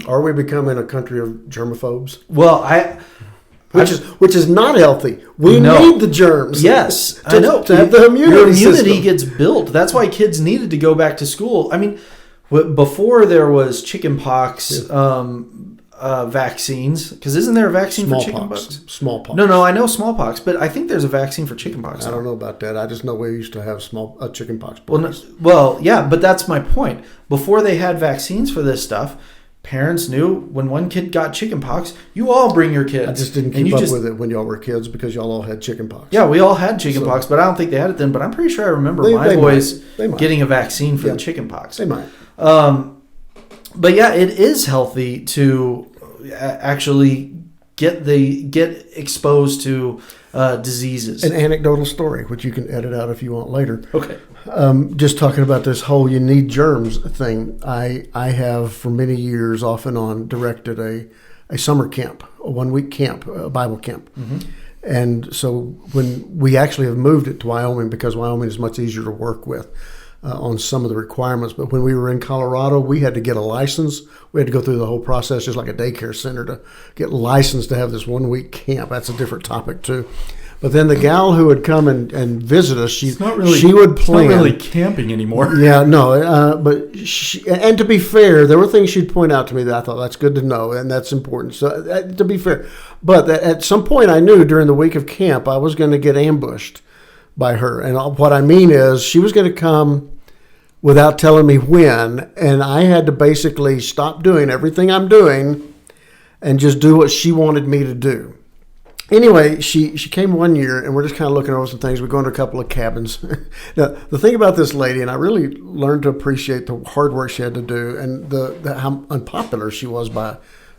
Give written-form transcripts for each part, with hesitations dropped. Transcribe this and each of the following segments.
Are we becoming a country of germaphobes? Well, Which is not healthy. We need the germs. Yes, I know. To have the immunity Your immunity system. gets built. That's why kids needed to go back to school. I mean, before there was chickenpox vaccines, because isn't there a vaccine for chickenpox? Smallpox. No, I know smallpox, but I think there's a vaccine for chickenpox. I don't know about that. I just know we used to have chickenpox. Well, yeah, but that's my point. Before they had vaccines for this stuff, parents knew when one kid got chickenpox, you all bring your kids. I just didn't keep up with it when y'all were kids because y'all all had chickenpox. Yeah, we all had chickenpox, but I don't think they had it then. But I'm pretty sure I remember my boys getting a vaccine for the chickenpox. They might. But yeah, it is healthy to actually get exposed to diseases. An anecdotal story, which you can edit out if you want later. Okay. Just talking about this whole you need germs thing. I have for many years off and on directed a summer camp, a 1-week camp, a Bible camp. Mm-hmm. And so when we actually have moved it to Wyoming because Wyoming is much easier to work with on some of the requirements. But when we were in Colorado, we had to get a license. We had to go through the whole process just like a daycare center to get licensed to have this 1-week camp. That's a different topic too. But then the gal who would come and visit us, she would plan. It's not really camping anymore. Yeah, no. But and to be fair, there were things she'd point out to me that I thought that's good to know and that's important. So to be fair, but at some point I knew during the week of camp I was going to get ambushed by her. And what I mean is she was going to come without telling me when, and I had to basically stop doing everything I'm doing and just do what she wanted me to do. Anyway, she came one year, and we're just kind of looking over some things. We go into a couple of cabins. Now, the thing about this lady, and I really learned to appreciate the hard work she had to do, and how unpopular she was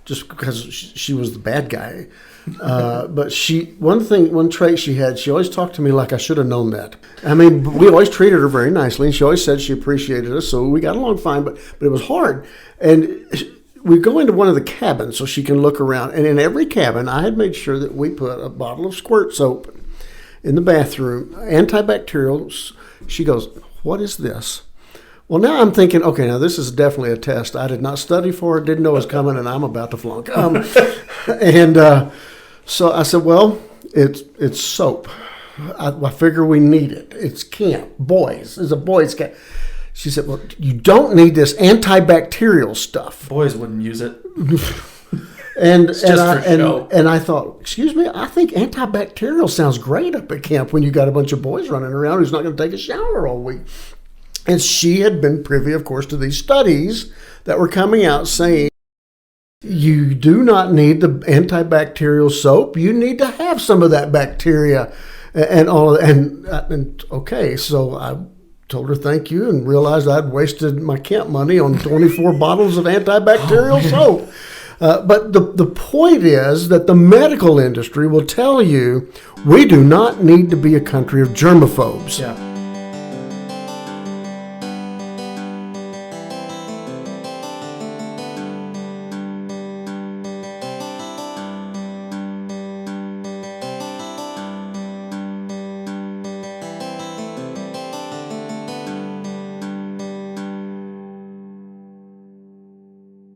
just because she was the bad guy. But one trait she had, she always talked to me like I should have known that. I mean, we always treated her very nicely, and she always said she appreciated us, so we got along fine. But it was hard, and we go into one of the cabins so she can look around. And in every cabin, I had made sure that we put a bottle of squirt soap in the bathroom, antibacterial. She goes, "What is this?" Well, now I'm thinking, okay, now this is definitely a test. I did not study for it, didn't know it was coming, and I'm about to flunk. So I said, well, it's soap. I figure we need it. It's camp, boys. It's a boys' camp. She said, well, you don't need this antibacterial stuff. Boys wouldn't use it. And I thought, excuse me, I think antibacterial sounds great up at camp when you got a bunch of boys running around who's not going to take a shower all week. And she had been privy, of course, to these studies that were coming out saying, you do not need the antibacterial soap. You need to have some of that bacteria and all. And okay, so I told her thank you and realized I'd wasted my camp money on 24 bottles of antibacterial soap. But the point is that the medical industry will tell you we do not need to be a country of germaphobes. Yeah.